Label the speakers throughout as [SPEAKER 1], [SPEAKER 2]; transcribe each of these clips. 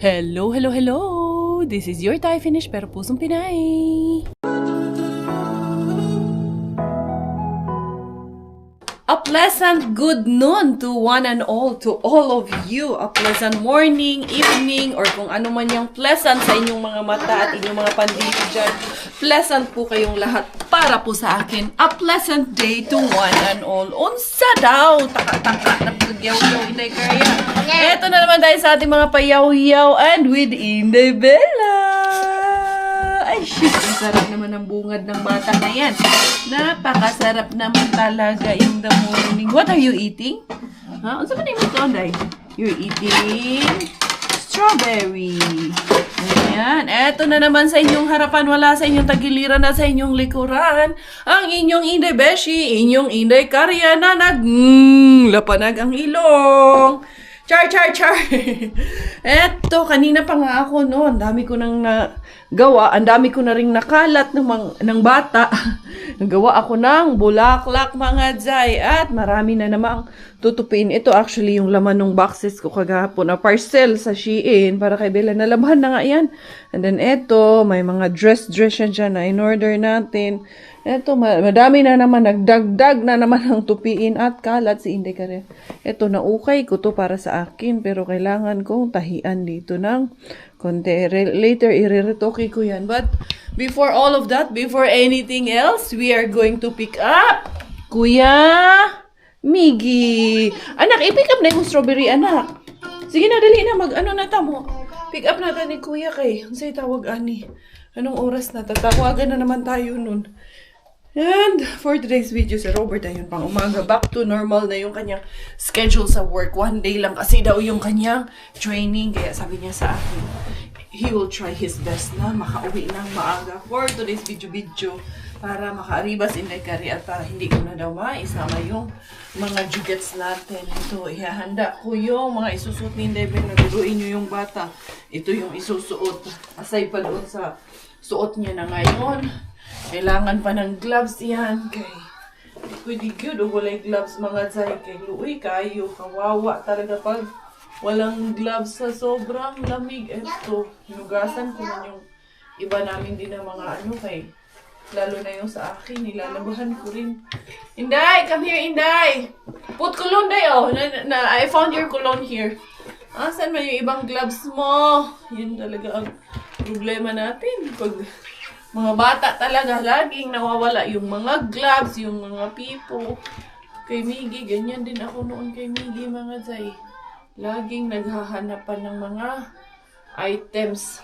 [SPEAKER 1] Hello, hello, hello! This is your Thai finish pero pusong Pinay. A pleasant good noon to one and all, to all of you. A pleasant morning, evening, or kung ano man yung pleasant sa inyong mga mata at inyong mga pandito dyan. Pleasant po kayong lahat para po sa akin. A pleasant day to one and all. Unsa daw? Taka-taka, napagyaw-yaw, Inday Kaya. Eto na naman tayo sa ating mga payaw-yaw and with Inday Bella. Ay, shit, ang sarap naman ng bungad ng bata na yan. Napakasarap naman talaga in the morning. What are you eating? Ha? Ano sa kanina ito, Anday? You're eating strawberry. Ayan. Eto na naman sa inyong harapan. Wala sa inyong tagiliran na sa inyong likuran. Ang inyong Inday Beshi, inyong Inday Karya na lapanag ang ilong. Char, char, char. Eto, kanina pa nga ako, no? Ang dami ko nang gawa. Ang dami ko na ring nakalat ng bata. Nagawa ako ng bulaklak, mga Jai. At marami na namang tutupin. Ito actually yung laman ng boxes ko kagahapon na parcel sa Shein para kay Bella. Nalabahan na nga yan. And then ito, may mga dress yan dyan na in-order natin. Ito, madami na naman, nagdagdag na naman ang tupiin at kalat si Inday Kare. Ito, naukay ko to para sa akin, pero kailangan kong tahian dito ng konti. Later, ireretoke ko yan. But, before all of that, before anything else, we are going to pick up Kuya Miggy. Anak, i-pick up na yung strawberry, anak. Sige na, dali na, mag-ano na tamo. Pick up natin ni Kuya kay. Ang sa'yo tawag, ani. Anong oras na? Tatawagan na naman tayo nun. And for today's video, si Robert ayun pang umaga. Back to normal na yung kanyang schedule sa work. One day lang kasi daw yung kanyang training. Kaya sabi niya sa akin, he will try his best na makauwi ng maaga for today's video para makaaribas Inday Kari at para hindi ko na daw maisama yung mga jugets natin. Ito, ihahanda ko yung mga isusuot ni Inday Ben. Naguruin nyo yung bata. Ito yung isusuot. Aside pa doon sa suot niya na ngayon. Kailangan pa ng gloves yan. Kay, pwede good o walay gloves mga Zay. Kay luoy kayo, kawawa talaga pag walang gloves sa sobrang lamig. Eto, hinugasan ko na yung iba namin din ng mga ano kay. Lalo na yung sa akin, nilalabahan ko rin. Inday, come here, Inday! Put cologne, Day, oh. I found your cologne here. Saan ba yung ibang gloves mo? Yun talaga ang problema natin. Pag mga bata talaga, laging nawawala yung mga gloves, yung mga pipo. Kay Miggy, ganyan din ako noon kay Miggy, mga Zay. Laging naghahanapan ng mga items.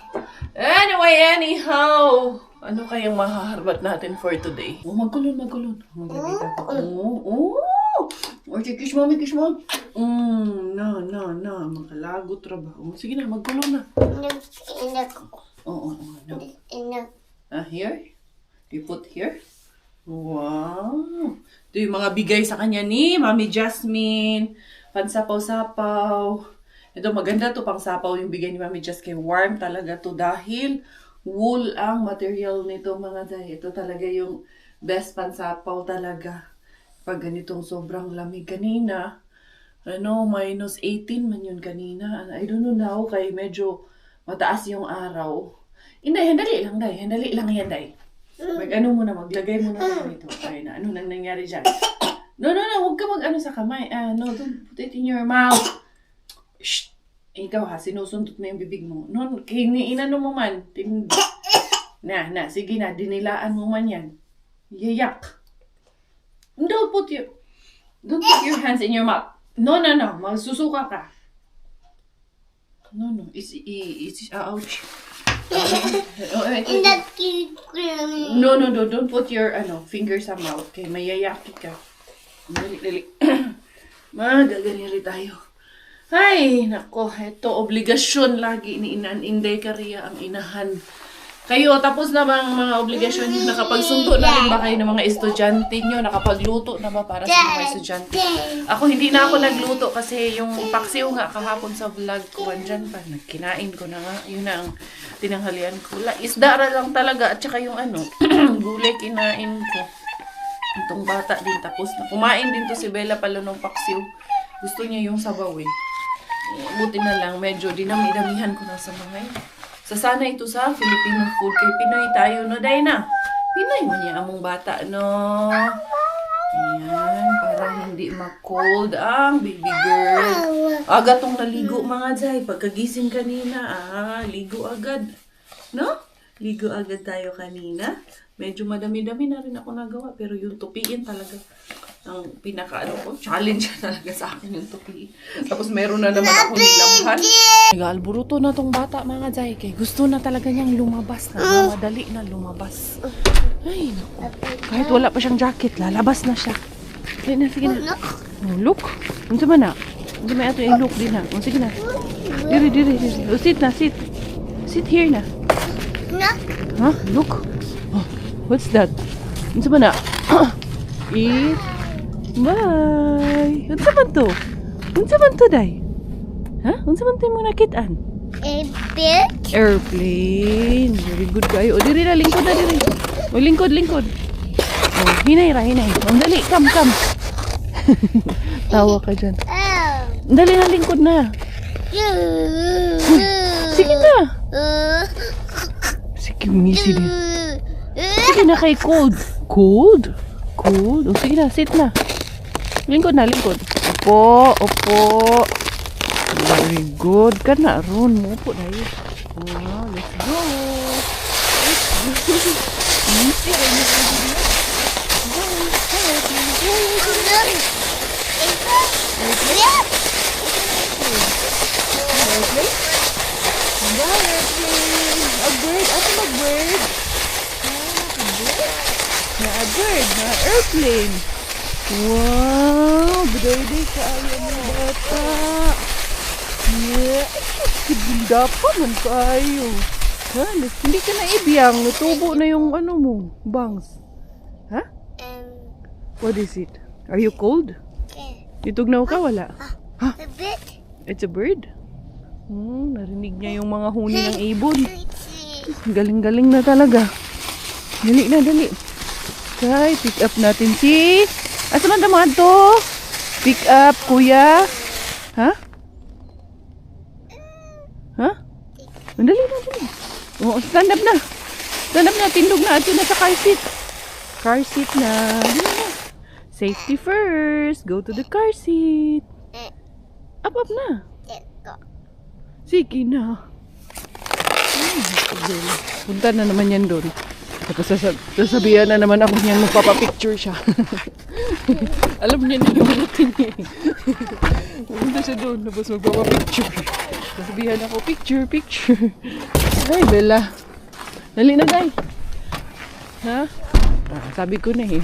[SPEAKER 1] Anyway, anyhow, ano kayang mahaharbat natin for today? Oh, magkulon. Maglagay ako. Oh, kiss mo. No. Makalago trabaho. Sige na, magkulon na. Oo, no. Here? You put here? Wow! Ito yung mga bigay sa kanya ni Mami Jasmine. Pansapaw-sapaw. Ito, maganda to pang sapaw yung bigay ni Mami Jasmine. Warm talaga to dahil wool ang material nito, mga Day. Ito talaga yung best pansapaw talaga. Pag ganitong sobrang lamig kanina, minus 18 man yun kanina. I don't know now, kay medyo mataas yung araw. Inday, handali lang yan, Day. Maglagay muna tayo ito. Ay na, ano nang nangyari dyan? No, huwag ka mag-ano sa kamay. No, don't put it in your mouth. Shh! Ikaw ha, sinusundot na yung bibig mo. No, inano mo man. Sige na, dinilaan mo man yan. Yayak. Don't put your hands in your mouth. No, magsusuka ka. No, it's ouch. No, don't put your finger sa mouth. Okay, mayayaki ka. Dali. Magaganili tayo. Ay, nako, ito obligasyon lagi ni Inday Kariya ang inahan. Kayo, tapos na bang mga obligasyon nyo? Nakapagsundo na rin ba kayo ng mga estudyante nyo? Nakapagluto na ba para sa mga estudyante? Ako, hindi na ako nagluto kasi yung paksiw nga kahapon sa vlog ko, andyan pa. Nagkinain ko na nga. Yun na ang tinanghalian ko. Isdara lang talaga at saka yung gulay kinain ko. Itong bata din tapos na. Kumain din to si Bella pala ng paksiw. Gusto niya yung sabaw eh. Buti na lang, medyo dinami-damihan ko na sa mga yun. Sasana ito sa Filipino food. Kay Pinoy tayo, no, Dayna? Pinoy mo niya among bata, no? Ayan, para hindi ma-cold ang baby girl. Aga tong naligo, mga Jay. Pagkagising kanina, ligo agad. No? Ligo agad tayo kanina. Medyo madami-dami na rin ako nagawa. Pero yung tupiin talaga ang challenge talaga sa akin yung tupi. Tapos meron na naman ako nilamhan. Nag-alburuto na tong bata, mga Jay. Kay gusto na talaga niyang lumabas na. Madali na lumabas. Ay, naku. Kahit wala pa siyang jacket, lalabas na siya. Sige na, sige na. Oh, look. Unsa man na? Unsa may ato yung look din na. Oh, sige na. Diri. Oh, sit na, sit. Sit here na. Huh? Look. Oh, what's that? Unsa man na? Eat. Bye! Unsa man to? Unsa man to, Day? Ha? Unsa man to yung nakitaan? Airplane. Very good kayo. O, diri na, lingkod na, diri. O, lingkod. O, hinay. O, dali, come. Tawa ka dyan. Dali na, lingkod na. Sige na. Sige, misi din. Sige na kay cold. Cold? O, sige na, sit na. Lingkod. Opo. Very good. Kana ron mo po dahil. Let's go. A bird. Asa mag-bird? Na airplane. Wow, beday-day ka ayaw ng bata. Yeah, kaganda pa man kayo. Ha? Hindi ka na ibiyang. Natubo na yung ano mo, bangs. Ha? What is it? Are you cold? Itugnaw ka? Wala? Ha? It's a bird? Narinig niya yung mga huni ng ibon. Galing-galing na talaga. Dali. Okay, pick up natin si... Asa man naman to? Pick up, kuya. Ha? Dali. Oh, stand up na. Tindog na. Ito na sa car seat. Car seat na. Dali na. Safety first. Go to the car seat. Up na. Sige na. Punta na naman yan doon. Tapos sasabihan na naman ako niyan magpapapicture siya. Alam niya na yung routine niya. Punta siya doon, tapos magpapapicture. Sasabihan ako, picture. Ay, Bella. Dali na, Day. Ha? Sabi ko na eh.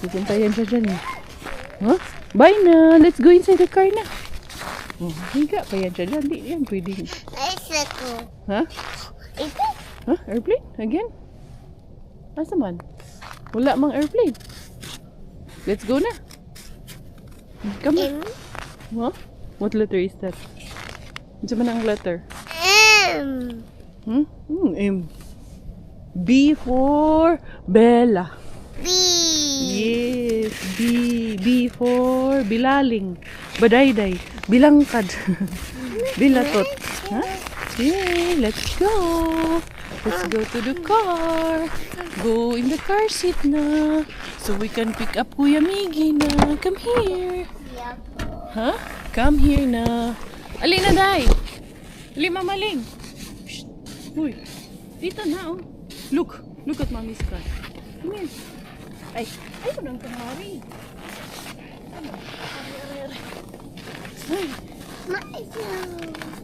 [SPEAKER 1] Pupuntayan siya dyan eh. Huh? Bye na. Let's go inside the car na. Higa pa yan siya dyan. Di yan pwede. Ha? Ha? Airplane? Again? Asa man? Wala mang airplane. Let's go na. Come on. Huh? What letter is that? Ano man ang letter?
[SPEAKER 2] M.
[SPEAKER 1] M. B for Bella.
[SPEAKER 2] B.
[SPEAKER 1] Yes. B for Bilaling. Badayday. Bilangkad. Bilatot. Huh? Yeah, let's go. Let's go to the car. Go in the car seat na. So we can pick up Kuya Miggy na. Come here. Huh? Come here na. Ali na, Day. Ali, Mamaling. Shh. Uy. Dito na, oh. Look at Mommy's car. Come here. Ay, ayun ang kahari. Ay.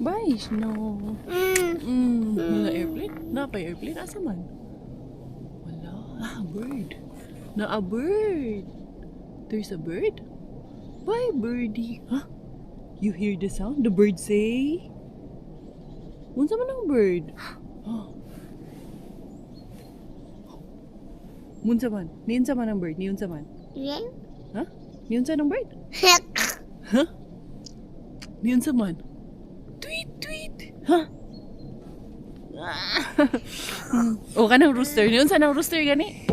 [SPEAKER 1] Bye, Snow. Mga airplane? Airplane? Asa man? Wala. Bird. A bird. There's a bird? Bye, birdie. Huh? You hear the sound? The bird say? Unsa man ang bird? Munsa man? Niunsa man ang bird? Niunsa man? Ha? Niunsa ng bird? Ha? Niunsa man? Tweet! Ha? O ka ng rooster. Niunsa ng rooster gani?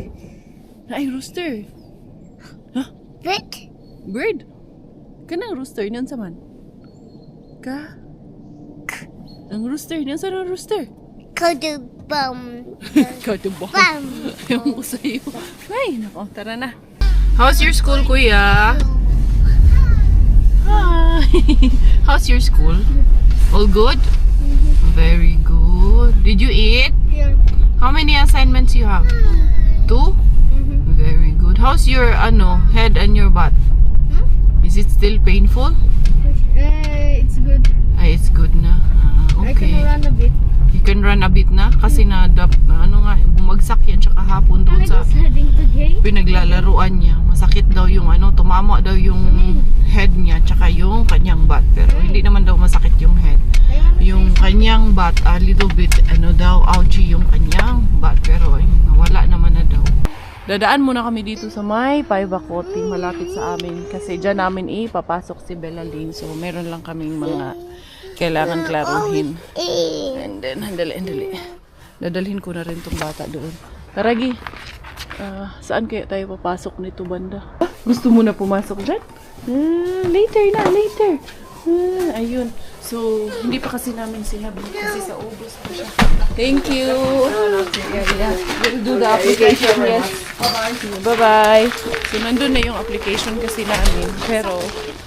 [SPEAKER 1] Ay, rooster. Ha? Bird? Ka ng rooster. Niunsa man? Ka? Ang rooster. Nasaan ang rooster?
[SPEAKER 2] Kadubam.
[SPEAKER 1] Kadubam.
[SPEAKER 2] Bam.
[SPEAKER 1] Ayaw mo sa'yo. Ay, nako. Tara na. How's your school, kuya? Hi. How's your school? All good? Very good. Did you eat?
[SPEAKER 2] Yeah.
[SPEAKER 1] How many assignments you have? 2? Very good. How's your head and your butt? Is it still painful?
[SPEAKER 2] It's good.
[SPEAKER 1] Ay, it's good na.
[SPEAKER 2] I
[SPEAKER 1] Okay.
[SPEAKER 2] can run a bit.
[SPEAKER 1] You can run a bit na kasi bumagsak yan siya kahapon doon sa
[SPEAKER 2] heading to gate.
[SPEAKER 1] pinaglalaruan niya. Masakit daw yung tumama daw yung head niya tsaka yung kanyang butt. Pero hindi naman daw masakit yung head. Yung kanyang butt, a little bit ouchy yung kanyang butt. Pero wala naman na daw. Dadaan muna kami dito sa may Paibacote, malapit sa amin. Kasi dyan namin papasok si Belalyn. So, meron lang kaming mga kailangan klaruhin. And then, handali. Dadalhin ko na rin tong bata doon. Taragi, saan kaya tayo papasok nito banda? Gusto mo na pumasok dyan? Later. Ayun. So, hindi pa kasi namin sinabi kasi sa August pa siya. Thank you. We'll do the application. Yes. Bye-bye. So, nandun na yung application kasi namin. Pero,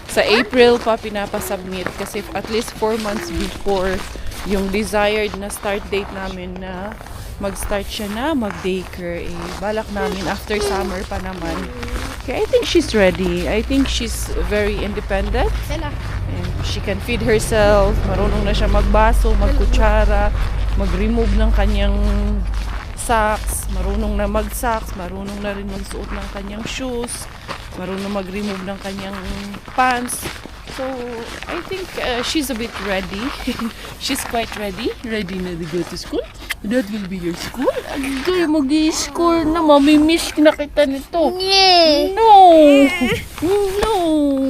[SPEAKER 1] sa April pa pinapasubmit kasi at least 4 months before yung desired na start date namin na mag-start siya na mag-daycare. Balak namin after summer pa naman. Okay, I think she's ready. I think she's very independent. And she can feed herself. Marunong na siya magbaso, magkutsara, mag-remove ng kanyang socks. Marunong na mag-socks. Marunong na rin magsuot ng kanyang shoes. Marunong mag-remove ng kanyang pants. So, I think she's a bit ready. She's quite ready. Ready na to go to school. That will be your school. Agay, mag-i-school na. Mamimiss na kita nito. No!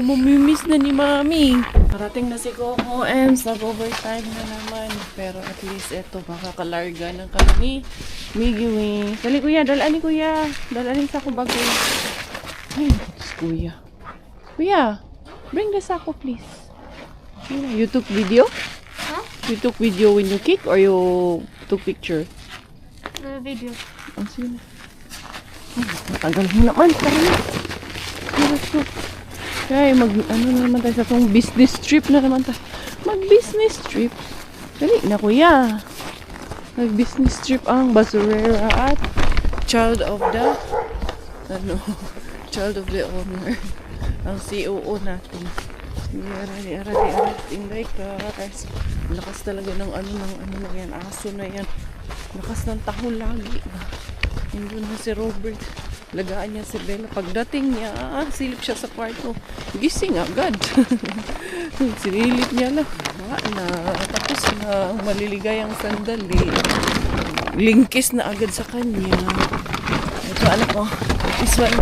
[SPEAKER 1] Mamimiss na ni Mami. Parating na si Coco Ems. Nag-overtime na naman. Pero at least eto, makakalarga ng kami. Migiwi. Dali kuya, dalaan ni kuya. Dalaan sa ako bago. Ay, kuya. Kuya, bring the sako please. You took video?
[SPEAKER 2] Huh?
[SPEAKER 1] You took video when you kick or you took picture?
[SPEAKER 2] Video.
[SPEAKER 1] Oh, sige na. Matagal mo naman. Tara na. Let's go. Kaya naman tayo sa itong business trip na naman tayo. Mag-business trip. Dali na kuya. Mag-business trip ang basurera at child of the owner. Ang COO natin. Inday ka. Lakas talaga ng na yan. Aso na yan. Lakas ng tahol lagi. Nandun na si Robert. Lagaan niya si Bella. Pagdating niya, silip siya sa kwarto. Gising agad. Sinilip niya lang. Tapos na maliligayang sandali. Lingkis na agad sa kanya. Ito anak ko. This one.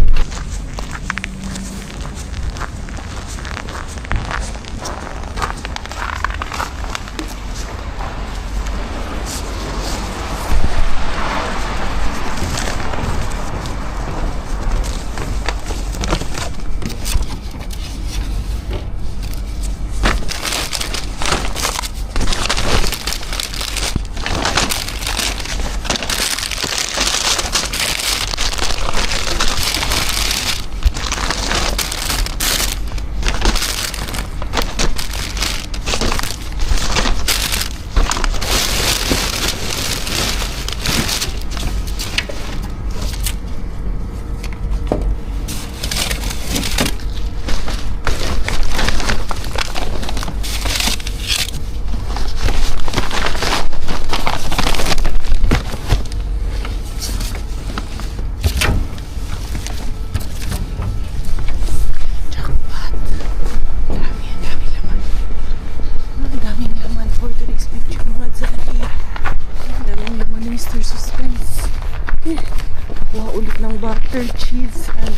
[SPEAKER 1] Butter, cheese, and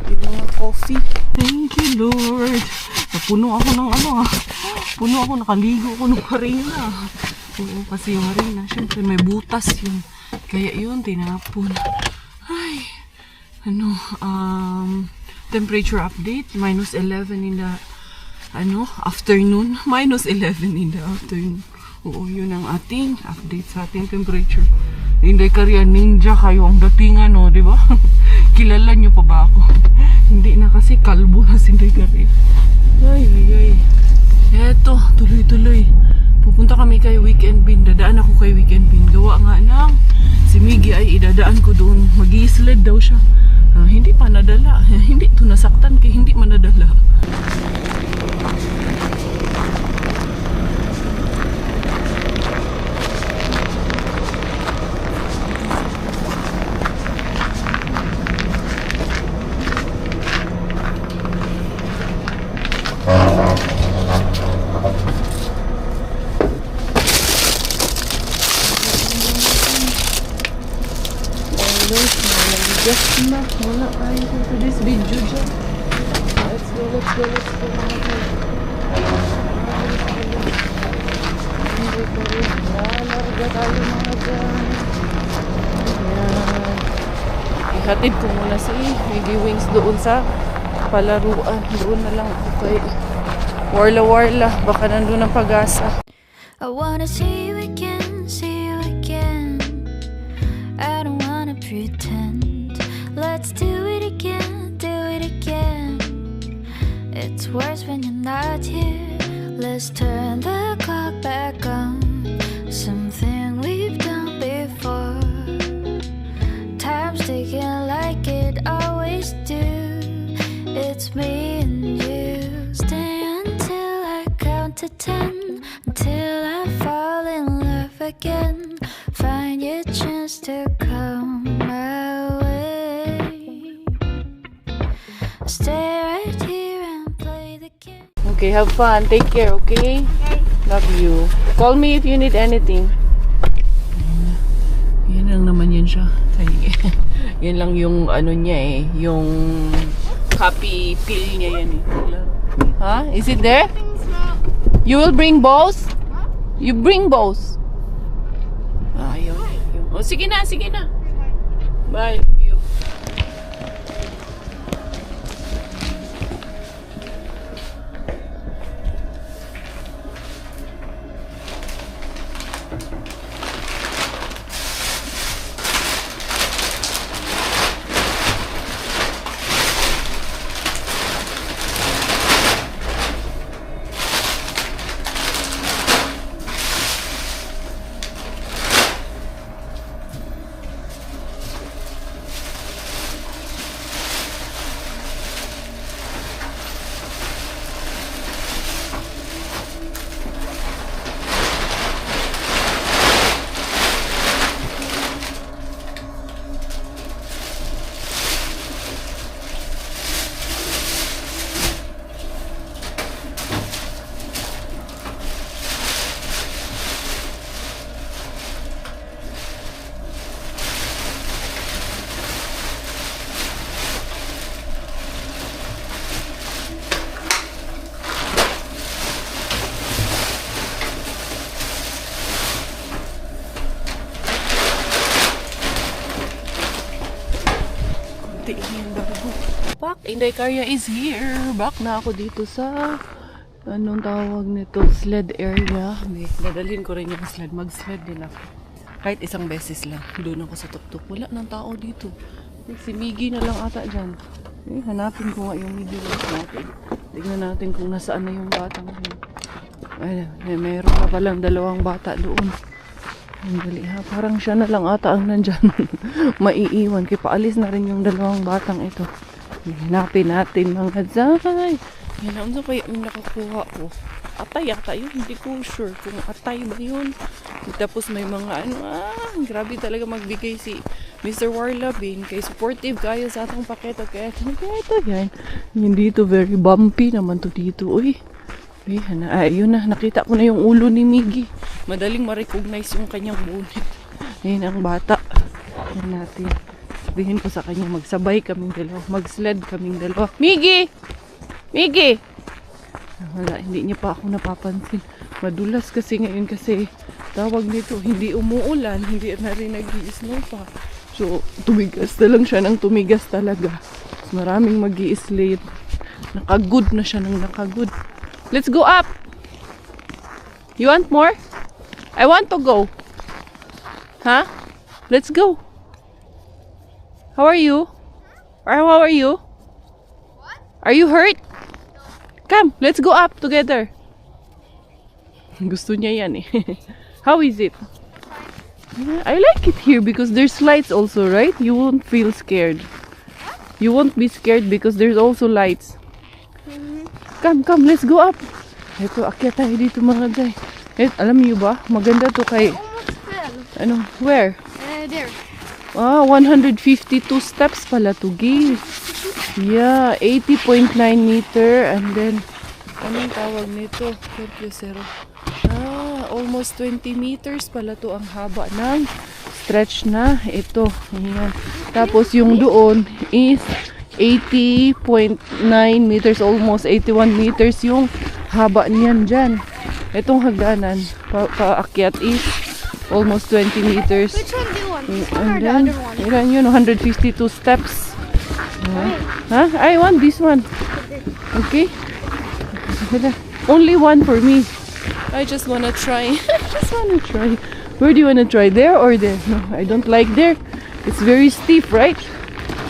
[SPEAKER 1] yung mga coffee. Thank you, Lord. Napuno ako ng puno ako, nakaligo ako ng harina. Oo, kasi yung harina, syempre may butas yun. Kaya yun, tinapon. Ay, temperature update, -11 in the afternoon. -11 in the afternoon. Oo, yun ang ating update sa ating temperature. Hindi Karya, ninja kayo ang datingan, no, di ba? Kilala nyo pa ba ako? Hindi na kasi kalbo na si Inday Karya. Ay. Eto, tuloy-tuloy. Pupunta kami kay Weekend Bin. Dadaan ako kay Weekend Bin. Gawa nga ng si Miggy ay idadaan ko doon. Mag-i-sled daw siya. Hindi pa nadala. Hindi ito nasaktan kaya hindi manadala. Just na, wala tayo for this video dyan. Let's go. Larga tayo mga dyan. Ayan. Ihatid ko muna si Miggy Wings doon sa palaruan. Doon na lang ako kay Warla. Baka nandun ang pag-asa.
[SPEAKER 3] I wanna see you again, I don't wanna pretend. Let's do it again. It's worse when you're not here. Let's turn the clock back on. Something we've done before. Time's ticking like it always do. It's me and you. Stay until I count to 10. Until I fall in love again. Find your chance to come my way. Stay right here and play the game.
[SPEAKER 1] Okay, have fun. Take care, okay? Love you. Call me if you need anything. Yan lang naman yan siya. Yan lang yung ano niya eh. Yung copy pill niya yan eh. Huh? Is it there? You will bring bows? You bring bows? Ayaw. Oh, sige na. Bye. Love you. Back, Inday Karya is here. Back na ako dito sa anong tawag nito, sled area. Dadalhin ko rin yung sled. Mag-sled din ako. Kahit isang beses lang. Doon ako sa tuktok. Wala nang tao dito. Si Miggy na lang ata dyan. Hanapin ko nga yung Miggy natin. Tignan natin kung nasaan na yung batang yun. Ay, meron na palang 2 bata doon. Ang dali ha. Parang siya na lang ata ang nandyan. Maiiwan. Kaya paalis na rin yung 2 batang ito. Hinapin natin mga zay. Yan ang kaya yung nakakuha ko. Atay ata yun. Hindi ko sure kung atay ba yun. Tapos may mga grabe talaga magbigay si Mr. Warla Bin. Kay supportive kayo sa atong paketo. Kaya ito yan. Hindi to very bumpy naman to dito. Uy. Ayun na. Nakita ko na yung ulo ni Miggy. Madaling ma-recognize yung kanyang bonnet. Ayun ang bata. Yan natin. Sabihin ko sa kanya, magsabay kaming 2. Mag-sled kaming 2. Miggy! Miggy! Wala, hindi niya pa ako napapansin. Madulas kasi ngayon kasi tawag nito, hindi umuulan, hindi na rin nag-i-snow pa. So, tumigas na lang siya ng tumigas talaga. Maraming mag-i-sled. Nakagood na siya ng nakagood. Let's go up. You want more? I want to go. Huh? Let's go. How are you? Or how are you?
[SPEAKER 2] What?
[SPEAKER 1] Are you hurt? Come, let's go up together. Gusto niya yan eh. How is it? Yeah, I like it here because there's lights also, right? You won't feel scared. You won't be scared because there's also lights. Come, let's go up. Ito, akyat tayo dito mga guy. Alam niyo ba? Maganda to kay...
[SPEAKER 2] Almost fell.
[SPEAKER 1] Ano? Where?
[SPEAKER 2] There.
[SPEAKER 1] Ah, 152 steps pala to give. Yeah, 80.9 meter and then anong tawag nito? Ah, almost 20 meters pala to ang haba ng stretch na ito. Ayan. Tapos yung doon is 80.9 meters, almost 81 meters yung haba niyan dyan. Itong hagdanan, paakyat is almost 20 meters.
[SPEAKER 2] Which one do you want? This one
[SPEAKER 1] And
[SPEAKER 2] or the
[SPEAKER 1] then,
[SPEAKER 2] other one?
[SPEAKER 1] ilan yun? 152 steps. Huh? I want this one. Okay? Only one for me. I just wanna try. Where do you wanna try? There or there? No, I don't like there. It's very steep, right?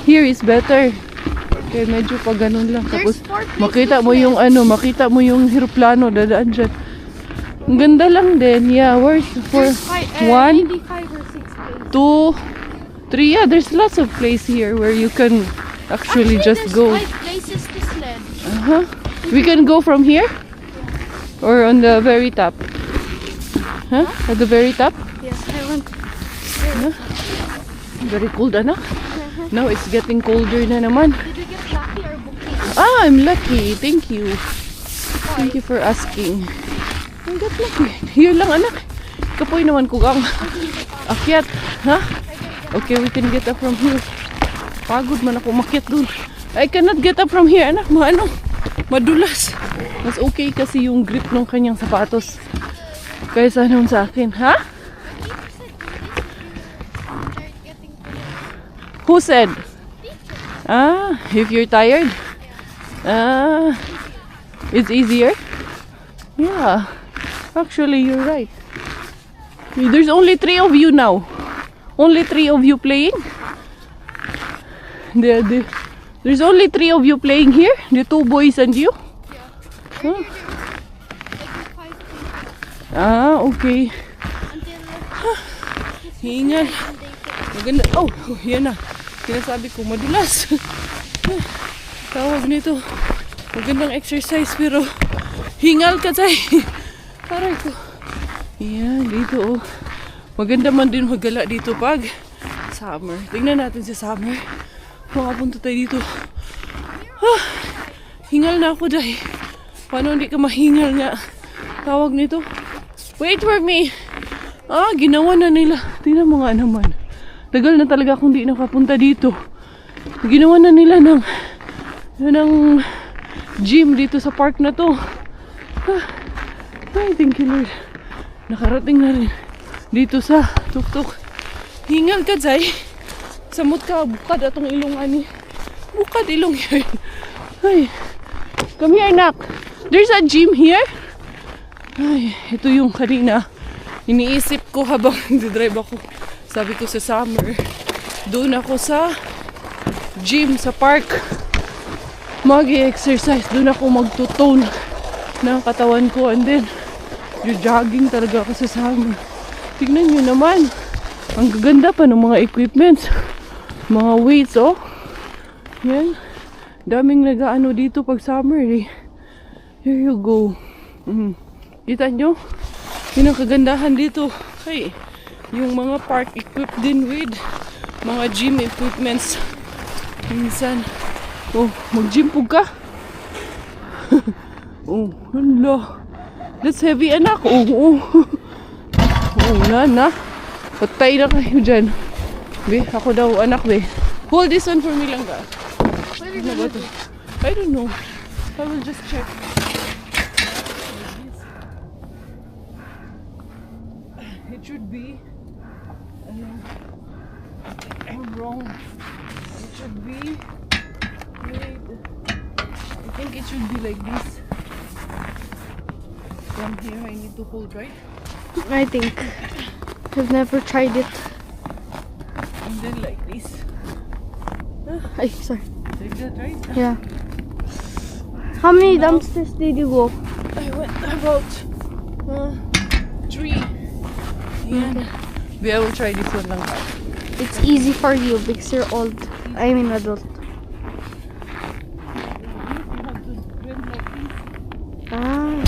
[SPEAKER 1] Here is better. Okay, medyo pa ganun lang. Tapos, makita mo yung makita mo yung eroplano dadaan dyan. Ang ganda lang din. Yeah, where's for one,
[SPEAKER 2] 95 or 6 places.
[SPEAKER 1] 2, 3. Yeah, there's lots of place here where you can actually just go.
[SPEAKER 2] There's 5 places to sled.
[SPEAKER 1] We can go from here? Or on the very top? Huh? At the very top?
[SPEAKER 2] Yes, I want.
[SPEAKER 1] Very cold, anak. Now it's getting colder na naman.
[SPEAKER 2] Did you get lucky or booking?
[SPEAKER 1] Ah, I'm lucky. Thank you. Thank you for asking. I got lucky. Here lang, anak. Kapoy naman ko kang akyat. Ha? Okay, we can get up from here. Pagod man ako makyat dun. I cannot get up from here, anak. Madulas. Mas okay kasi yung grip ng kanyang sapatos kaysa nung sa akin. Ha? Who said? Ah, if you're tired? Ah, it's easier? Yeah. Actually, you're right. There's only 3 of you now. Only 3 of you playing? There's only 3 of you playing here? The 2 boys and you? Huh? Ah, okay. Hingal. Maganda. Oh, yan na. Sinasabi ko, madulas. Tawag nito. Magandang exercise pero hingal ka tayo. Aray ko. Yan, dito oh. Maganda man din maggala dito pag summer. Tingnan natin sa summer. Makapunta tayo dito. Ah, hingal na ako dahil. Paano hindi ka mahingal nga? Tawag nito. Wait for me. Ah, ginawa na nila. Tingnan mo nga naman. Tagal na talaga akong di nakapunta dito. Ginawa na nila ng gym dito sa park na to. Ah, ay, thank you Lord. Nakarating na rin dito sa tuktok. Hingal ka, Zay. Samot ka, bukad atong ilong ani. Bukad ilong yan. Ay, come here, nak. There's a gym here. Ay, ito yung kanina. Iniisip ko habang nagdadrive ako. Sabi ko sa summer, doon ako sa gym, sa park. Mag-exercise. Doon ako magtutone ng katawan ko. And then, jogging talaga ako sa summer. Tignan nyo naman. Ang gaganda pa ng mga equipments. Mga weights, oh. Yan. Daming nag-ano dito pag summer, eh. Here you go. Kita nyo? Yun ang kagandahan dito. Hey, yung mga park equipped din with mga gym equipments. Minsan, oh, mag-gym po ka? Oh, hala. That's heavy, anak. Oh. Oh, na. Patay na kayo dyan. Be, ako daw, anak, be. Hold this one for me lang ka. Ano ba to? I don't know. I will just check. It should be. I'm wrong. It should be. Wait. I think it should be like this. from here. I need to hold, right?
[SPEAKER 2] I think. I've never tried it.
[SPEAKER 1] And then like this.
[SPEAKER 2] Ay, sorry.
[SPEAKER 1] Like that, right?
[SPEAKER 2] Yeah. How many dumpsters did you go?
[SPEAKER 1] I went about 3. Yan. I will try this one lang.
[SPEAKER 2] It's easy for you because you're old. I mean adult. Ah.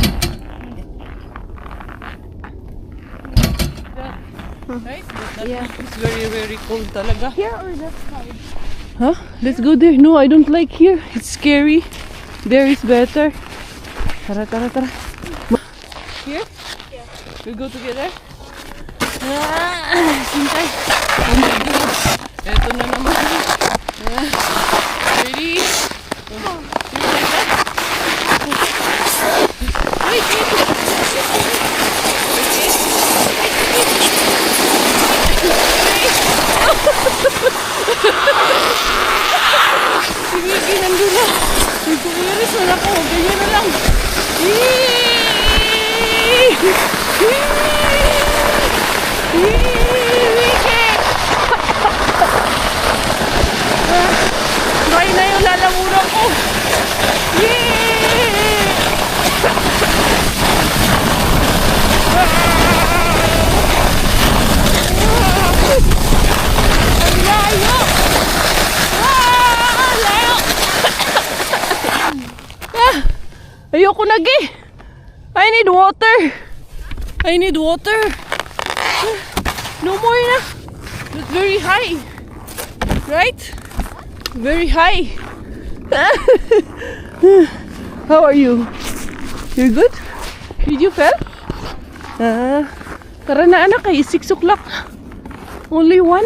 [SPEAKER 1] Right? But that
[SPEAKER 2] Yeah.
[SPEAKER 1] It's very, very cold talaga.
[SPEAKER 2] Here or that side?
[SPEAKER 1] Huh? Let's go there. No, I don't like here. It's scary. There is better. Tara, tara, tara. Here?
[SPEAKER 2] Yeah.
[SPEAKER 1] We go together? Sintay. Ito na naman. Ready? Wait, wait. Sige, nandun na. Nagpupuliris na ako. Ganyan na lang. Try na yung lalamunan ko. Ang layo! Layo! Ayoko na, Gi. I need water. I need water. No more na. It's very high. Right? Very high. How are you? You're good? Did you fell? Tara na anak, kay 6 o'clock. Only 1.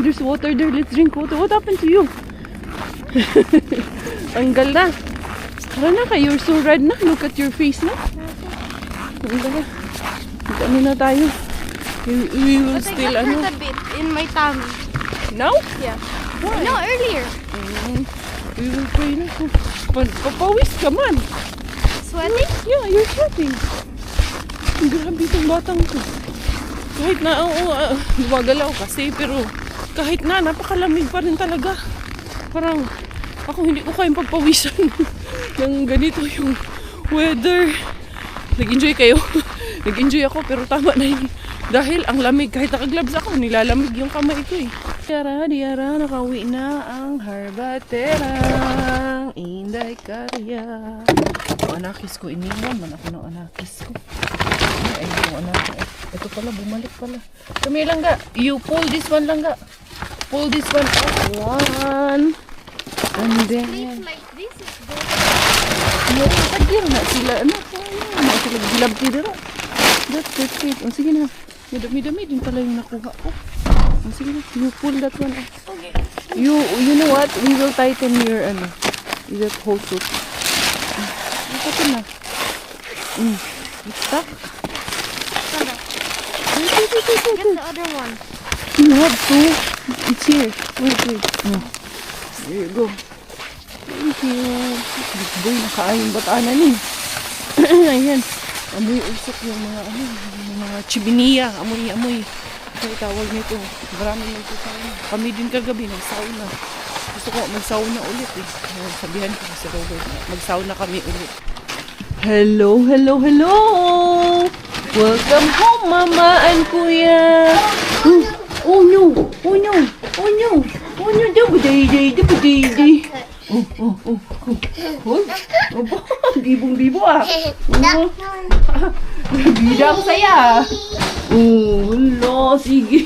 [SPEAKER 1] There's water there. Let's drink water. What happened to you? Tanggal na. Tara na kay, you're so red na. Look at your face na. Tanggal na. Ano na tayo? We will
[SPEAKER 2] But I
[SPEAKER 1] still,
[SPEAKER 2] got
[SPEAKER 1] ano?
[SPEAKER 2] hurt a bit in my tummy.
[SPEAKER 1] Now?
[SPEAKER 2] Yeah. No, earlier.
[SPEAKER 1] We will pray na. Papawis ka man.
[SPEAKER 2] Sweating?
[SPEAKER 1] Yeah, you're sweating. Grabe itong batang to. Kahit na, gumagalaw kasi, pero kahit na, napakalamig pa rin talaga. Parang, ako hindi ko kayang pagpawisan ng ganito yung weather. Nag-enjoy kayo. Nag-enjoy ako, pero tama na yun. Dahil ang lamig, kahit naka-gloves ako, nilalamig yung kamay ko eh. Diara, nakauwi na ang harbaterang Inday Karya. Ang anakis ko, iniwan man ako ng anakis ko. Ay, yung anakis. Ito pala, bumalik pala. Kami lang ga, you pull this one lang ga. Pull this one up. 1. And then, yan.
[SPEAKER 2] Like this is good.
[SPEAKER 1] Tagir na sila, anak. May sila gilab tira. That's it. Ang sige na. Dami-dami din pala yung nakuha ko. Ang sige na. You pull that one up.
[SPEAKER 2] Okay.
[SPEAKER 1] You know what? We will tighten your, that whole suit. Ito na. It's stuck.
[SPEAKER 2] Get the other one.
[SPEAKER 1] You have to. It's here. Wait. There you go. Thank you. Boy, nakaayon batanan eh. Ayan. Amoy usok yung mga chimney. Amoy. Kaya tawag nito. Marami nito sauna. Kami din kagabi nag-sauna. Gusto ko mag-sauna ulit eh. Sabihan ko si Robert na mag-sauna kami ulit. Hello. Welcome home, Mama and Kuya. Oh no. Dabuday. Libong-libo ah. Bidang saya. Hulo, sige.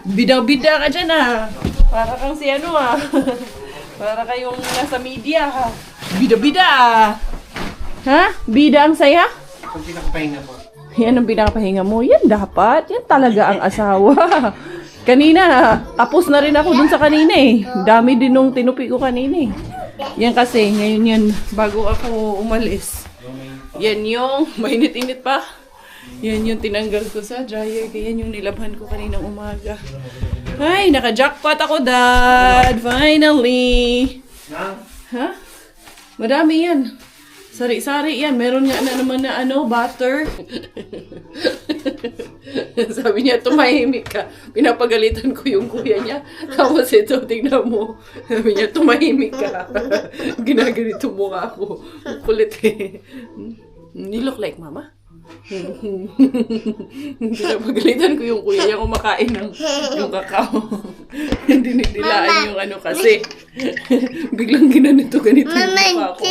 [SPEAKER 1] Bida-bida ka dyan ah. Para kang si ano ah. Para kayong nasa media ha. Bida-bida ah. Ha? Bida ang saya?
[SPEAKER 4] Ang pinakapahinga po.
[SPEAKER 1] Yan ang pinakapahinga mo. Yan dapat. Yan talaga ang asawa. Kanina, tapos na rin ako dun sa kanina eh. Dami din nung tinupi ko kanina eh. Yan kasi, ngayon yan, bago ako umalis. Yan yung, mainit-init pa. Yan yung tinanggal ko sa dryer. Kaya yan yung nilabhan ko kaninang umaga. Ay, naka-jackpot ako, Dad! Finally! Ha? Madami yan. Sari-sari yan. Meron nga na naman na butter. Sabi niya, tumahimik ka. Pinapagalitan ko yung kuya niya. Tapos ito, tingnan mo. Sabi niya, tumahimik ka. Ginaganito mo nga ako. Kulit eh. You look like mama. Pinapagalitan ko yung kuya niya kumakain ng yung kakao. Dinidilaan yung kasi. Biglang ganito yung mukha ko.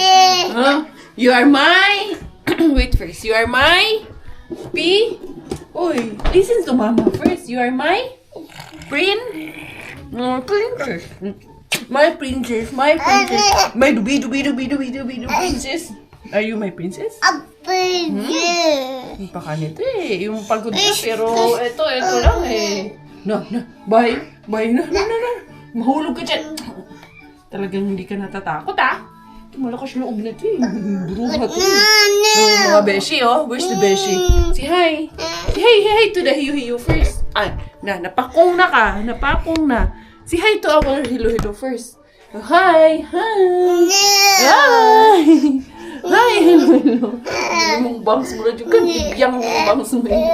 [SPEAKER 1] Huh? You are my... Wait first. You are my... P? Oy, listen to mama first. You are my... Princess. My princess. My princess. My dubi princess. Are you my princess? Yung pakanito eh. Yung pagod na. Pero ito lang eh. Bye. Na. Mahulog ka dyan. Talagang hindi ka natatakot Malakas loob na ito eh. Bruha to eh. Mga beshi Where's the beshi? Say hi. Say hi to the hiyo first. Napakong na ka. Say hi to our hilo first. Hi. Hello. Yung bangs mo na dyan. Ibiyang mga bangs mo eh.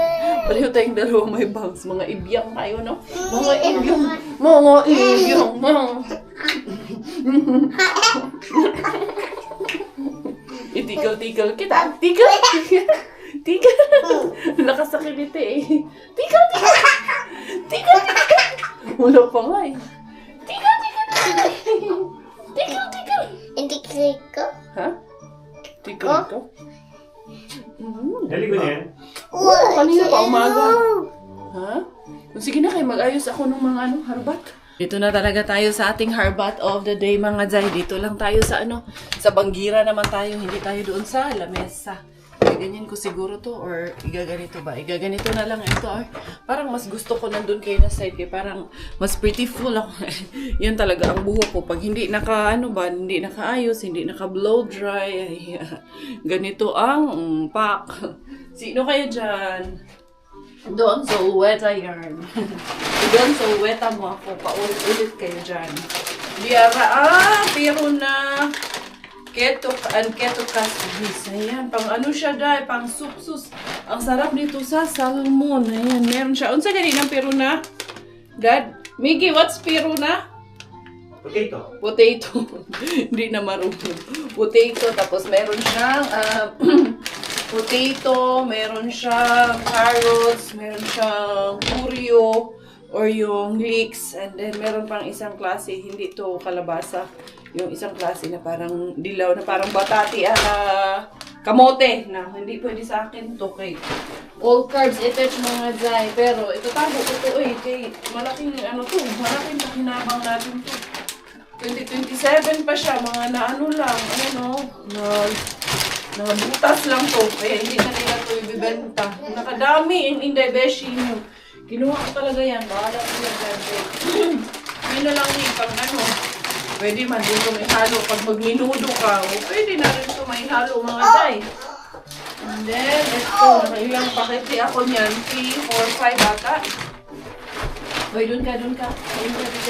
[SPEAKER 1] Pareho tayong dalawa may bangs. Mga ibiyang tayo, no? Mga ibiyang. Tigal kita. Tigal. Lakas sa kiliti eh. Tigal. Wala pa nga eh. Tigal.
[SPEAKER 4] Hindi click ko.
[SPEAKER 1] Ha? Tigal ka?
[SPEAKER 5] Dali ko na yan.
[SPEAKER 1] Kanina pa umaga. Ha? Sige na kayo, mag-ayos ako ng mga harbat. Dito na talaga tayo sa ating harbat of the day, mga Zay. Dito lang tayo sa sa Banggira naman tayo. Hindi tayo doon sa lamesa. Ganyan ko siguro to or igaganito ba? Igaganito na lang ito. Parang mas gusto ko nandun kayo na side kaya parang mas prettyful ako. Yan talaga ang buhok ko. Pag hindi hindi nakaayos, hindi naka-blow dry, ganito ang pack. Sino kayo dyan? Doon sa uweta yarn. Doon sa uweta mo ako. Paulit kayo dyan. Pero na keto kasbis. Ayan, pang siya dahil, pang supsus. Ang sarap nito sa salmon. Ayan, meron siya. Unsa ganinang pero na? Dad, Miggy, what's pero na? Potato. Hindi na marunong. Potato, tapos meron siyang potato, meron siyang carrots, meron siyang puryo, or yung leeks, and then meron pang isang klase, hindi to kalabasa, yung isang klase na parang dilaw, na parang batati, kamote, na hindi pwede sa akin to, kay all carbs, ito mga Zay, pero ito tago ko to, kay malaking malaking pakinabang natin to. 2027 pa siya, mga lang, butas lang to, kaya hindi na nila to ibibenta. Nakadami yung Inday Beshi nyo. Kinuha ko talaga yan, bahala ko yan dyan. Yun na lang pang pwede man dito may halo. Pag magminudo ka, pwede na rin ito may halo mga Zay. And then, ito, nakailang pakete ako niyan, 3, 4, 5 ata. Hoy, dun ka.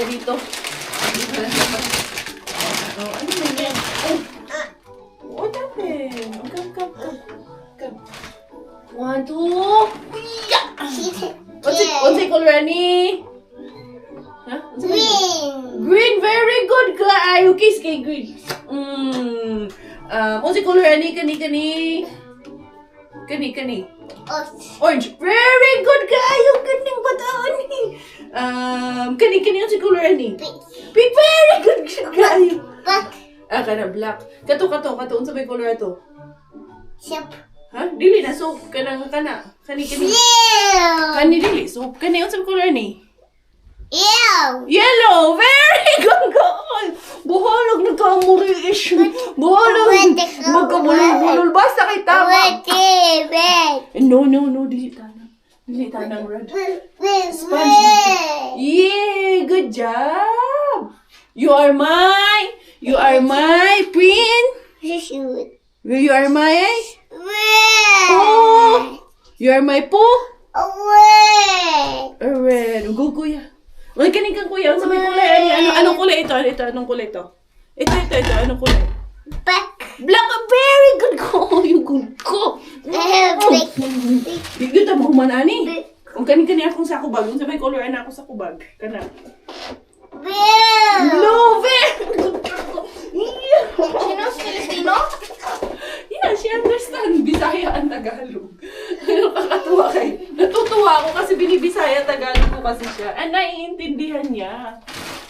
[SPEAKER 1] Dito. Ano na yan? What happened? Come. 1, 2. What's it called, Rani? Huh? Green, very good ka. Kiss kay green. What's it called, Rani? Kani. Orange. Very good ka. Ganing bataan ni. Kani, what's it called, Rani? Pink, very good ka.
[SPEAKER 4] Black.
[SPEAKER 1] Kana black. Kato. Unsa may color ato?
[SPEAKER 4] Soup.
[SPEAKER 1] Ha? Dili na soap kana. Kani. Kani dili soap. Kani unsa may color ni? Yellow. Very good ka. Buholog na ka muri-ish. Buholog. Magkabulol. Basta kay tama.
[SPEAKER 4] Red.
[SPEAKER 1] No. Dili tanang red. Sponge na. Yeah, good job. You are my prince. You are my poo. You are my poo. Red. Go, kuya. Uy, kaning kang kuya. Ano sa may kulay? Anong kulay ito? Anong kulay ito? Ito. Anong kulay?
[SPEAKER 4] Black.
[SPEAKER 1] Black, very good ko. Yung good ko. Bigyan mo manani. Kung kani-kani akong sa kubag, kung sabay color na ako sa kubag. Kana. No, very good ko.
[SPEAKER 2] She knows Filipino?
[SPEAKER 1] Yeah, she understand Bisaya ang Tagalog. Nakakatuwa kay. Natutuwa ako kasi binibisaya Tagalog ko kasi siya. And naiintindihan niya.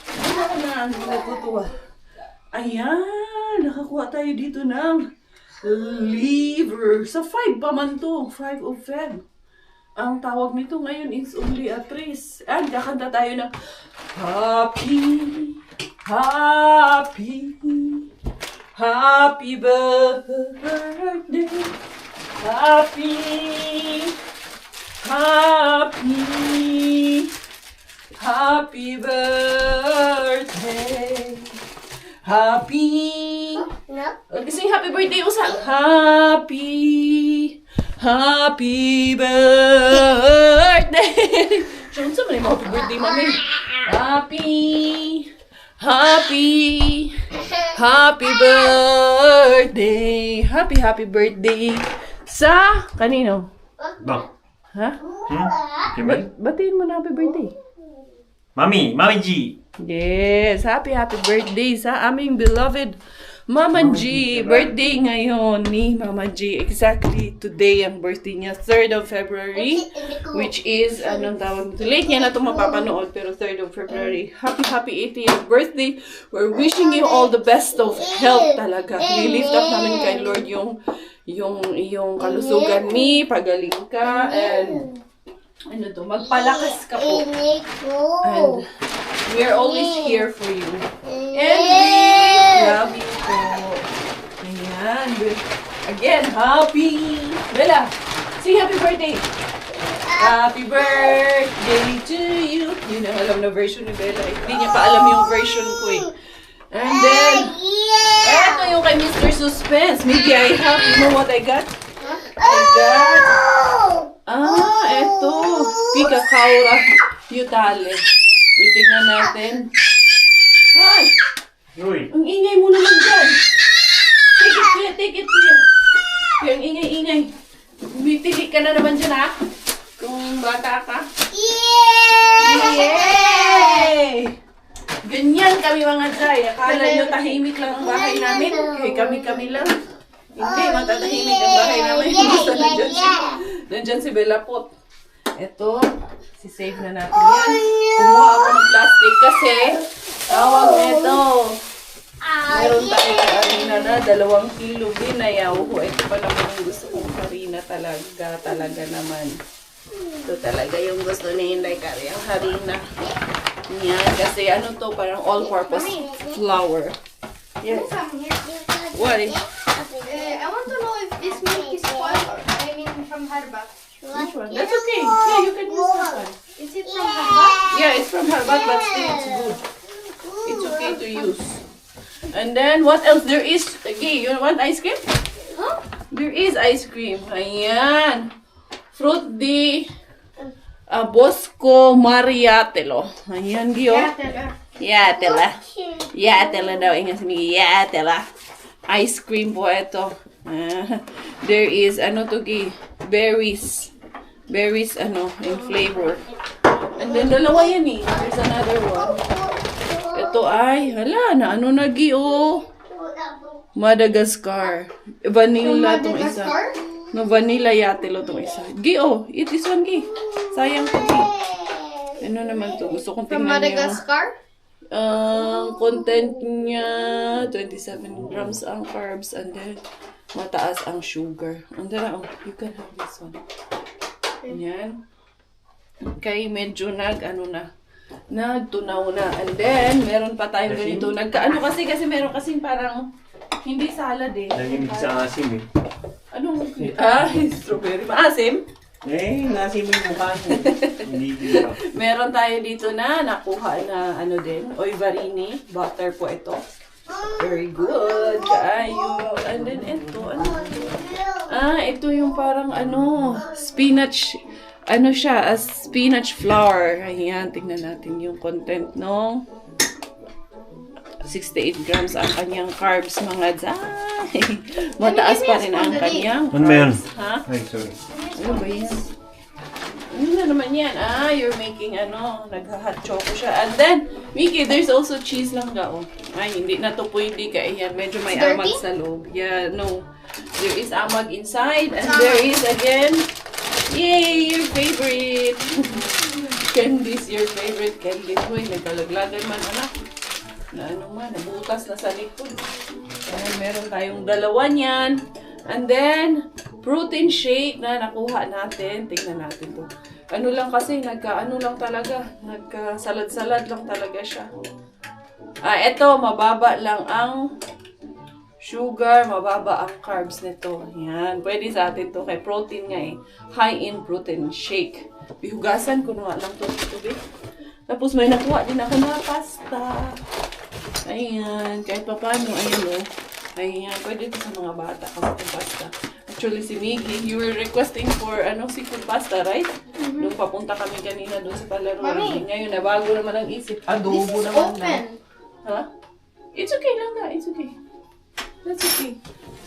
[SPEAKER 1] Ano ako na natutuwa. Ayan, nakakuha tayo dito ng liver. Sa 5 pa man to. 5 of Feb. Ang tawag nito ngayon is only a 3. And kakanta tayo ng Happy, Happy, Happy birthday. Happy, Happy, Happy birthday. Happy. Okay, sing happy birthday usa. Happy, happy birthday. Siya, unsa man yung happy birthday, mami? Happy, happy, happy birthday. Happy, happy birthday. Sa kanino?
[SPEAKER 5] Bang.
[SPEAKER 1] Ha?
[SPEAKER 5] Kimberly?
[SPEAKER 1] Batiin mo na happy birthday.
[SPEAKER 5] Mami G.
[SPEAKER 1] Yes, happy birthday sa aming beloved Mama G. Birthday ngayon ni Mama G. Exactly today ang birthday niya, 3rd of February, which is, anong tawag nito? Late niya na ito mapapanood, pero 3rd of February. Happy 80th birthday. We're wishing you all the best of health talaga. We-lift up namin kay Lord yung kalusugan mi, pagaling ka, and ano to, magpalakas ka po. And we are always here for you. And we love you po. Ayan. Again, happy. Bella, sing happy birthday. Happy birthday to you. Yun ang alam na version ni Bella. Hindi niya pa alam yung version ko eh. And then, eto yung kay Mr. Suspense. Maybe I have, you know what I got? I got, eto. Pika Kaura Yutale. Titignan natin. Hi!
[SPEAKER 5] Uy.
[SPEAKER 1] Ang ingay mo naman dyan. Take it, kuya. Take it, kuya. Kuya, ang ingay-ingay. Bumipili ka na naman dyan, ha? Kung bata ka. Yay! Ganyan kami mga Jai. Akala nyo tahimik lang ang bahay namin. Kaya kami-kami lang. Hindi, matatahimik ang bahay namin. Basta nandyan si Bella Pot. Ito, si-save na natin yan. Kumuha ako ng plastic kasi tawag nito. Meron tayo harina na 2 kilo binayaw ko. Ito pa naman yung gusto kong harina talaga naman. Ito talaga yung gusto ni Inday Kari, ang harina. Yan, kasi ano to, parang all-purpose flour. Yes. What?
[SPEAKER 2] I want to know if this milk is spoiled or, I mean, from Harbat.
[SPEAKER 1] Which one? That's okay. Yeah, you can use that one.
[SPEAKER 2] Is it from Harbat?
[SPEAKER 1] Yeah, it's from Harbat, but still it's good. It's okay to use. And then, what else? There is, okay, you want ice cream?
[SPEAKER 2] Huh?
[SPEAKER 1] There is ice cream. Ayan. Fruit di Bosco Mariatelo. Ayan, Gio. Yatela. Yatela daw. Ingat si Yatela. Ice cream po ito. There is, ano to, berries. Berries, ano, in flavor. And then, dalawa yan eh. There's another one. Ito ay, hala, na ano na, Gio. Madagascar. Vanilla tong isa. No, vanilla yatelo tong isa. Gio, eat this one, Gi. Sayang to, Gi. Ano naman to? Gusto kong
[SPEAKER 2] From
[SPEAKER 1] tingnan niya.
[SPEAKER 2] Madagascar?
[SPEAKER 1] Ang content niya, 27 grams ang carbs, and then mataas ang sugar. And then, oh, you can have this one. Ayan. Okay, medyo nagtunaw na. And then, meron pa tayong ganito. Nagkaano kasi meron kasing parang hindi salad eh.
[SPEAKER 5] Naging sa asim eh.
[SPEAKER 1] Anong, strawberry. Maasim?
[SPEAKER 5] Nasim yung mukha ko. Hindi dito.
[SPEAKER 1] Meron tayo dito na nakuha na ano din, oivarini, butter po ito. Very good. Kaayo. And then ito, ano? Ito yung parang ano, spinach, ano siya, spinach flour. Ayan, tingnan natin yung content no. 68 grams ang kanyang carbs, mga day. Mataas pa rin ang kanyang
[SPEAKER 5] Ano ba yun?
[SPEAKER 1] carbs. Ha?
[SPEAKER 5] Ay, sorry.
[SPEAKER 1] Ano ba yan? Ano na naman yan? You're making nagha-hot choco siya. And then, Mickey, there's also cheese lang ga, oh. Ay, hindi na to pwede ka. Ayan, medyo may
[SPEAKER 2] It's
[SPEAKER 1] amag
[SPEAKER 2] dirty?
[SPEAKER 1] sa loob. Yeah, no. There is amag inside. And there is, again, yay, your favorite. Candies, your favorite candies. Uy, nagkalaglagan man, anak. Na ano man, nabutas na sa likod. Ayan, meron tayong dalawa niyan. And then, protein shake na nakuha natin. Tingnan natin to. Ano lang kasi, nagka-ano lang talaga. Nagka-salad-salad lang talaga siya. Eto, mababa lang ang sugar, mababa ang carbs nito. Ayan, pwede sa atin to. Kay protein nga eh. High in protein shake. Bihugasan ko na lang to dito, babe. Tapos may nakuha din ako na pasta. Ayan, kahit pa paano, ayan o. Ayan, pwede ito sa mga bata kung itong pasta. Actually, si Miggy, you were requesting for seafood pasta, right? Nung papunta kami kanina doon sa palaruan.
[SPEAKER 2] Mami.
[SPEAKER 1] Ngayon, nabago naman ang isip.
[SPEAKER 2] This
[SPEAKER 1] Adobo
[SPEAKER 2] is
[SPEAKER 1] naman
[SPEAKER 2] open.
[SPEAKER 1] Ha? It's okay lang nga, it's okay. That's okay.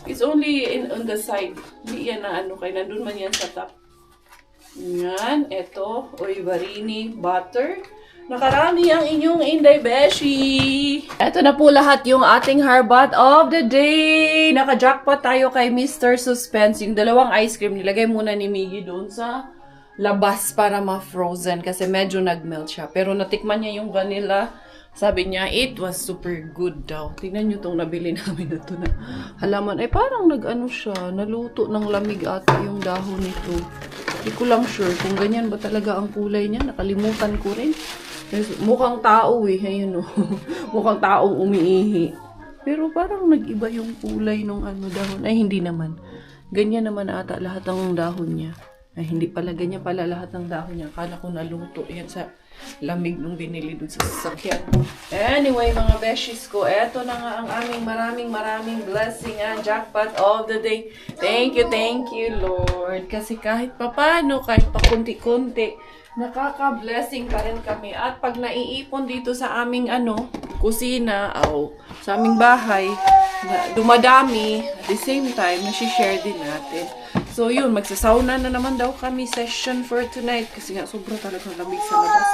[SPEAKER 1] It's only on the side. Hindi yan na kaya nandun man yan sa top. Yan, eto, Oivarini butter. Nakarami ang inyong Inday Beshi. Eto na po lahat yung ating harbat of the day. Naka-jackpot tayo kay Mr. Suspense. Yung dalawang ice cream, nilagay muna ni Miggy doon sa labas para ma-frozen kasi medyo nag-melt siya. Pero natikman niya yung vanilla. Sabi niya, it was super good daw. Tingnan niyo tong nabili namin na to na halaman. Ay, parang nag-ano siya, naluto ng lamig ata yung dahon nito. Hindi ko lang sure kung ganyan ba talaga ang kulay niya. Nakalimutan ko rin. Mukhang tao eh. Ayun o. Mukhang taong umiihi. Pero parang nag-iba yung kulay ng dahon. Ay, hindi naman. Ganyan naman ata lahat ng dahon niya. Ay, hindi pala. Ganyan pala lahat ng dahon niya. Akala ko naluto. Yan sa lamig nung binili dun sa sasakyan. Anyway, mga beshies ko, eto na nga ang aming maraming blessing jackpot of the day. Thank you, Lord. Kasi kahit papano, kahit pa kunti-kunti, nakaka-blessing pa rin kami. At pag naiipon dito sa aming kusina, sa aming bahay, dumadami, at the same time, nasi-share din natin. So yun, magsasauna na naman daw kami session for tonight kasi nga sobra talagang lamig sa labas.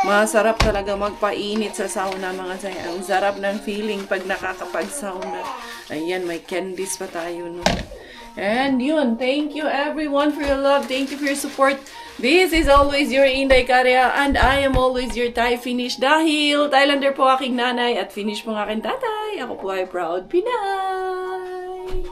[SPEAKER 1] Masarap talaga magpainit sa sauna, mga say. Ang sarap ng feeling pag nakakapag-sauna. Ayan, may candies pa tayo, no? And yun, thank you everyone for your love. Thank you for your support. This is always your Inday Karya and I am always your Thai Finish dahil Thailander po aking nanay at Finish po aking tatay. Ako po ay proud Pinay!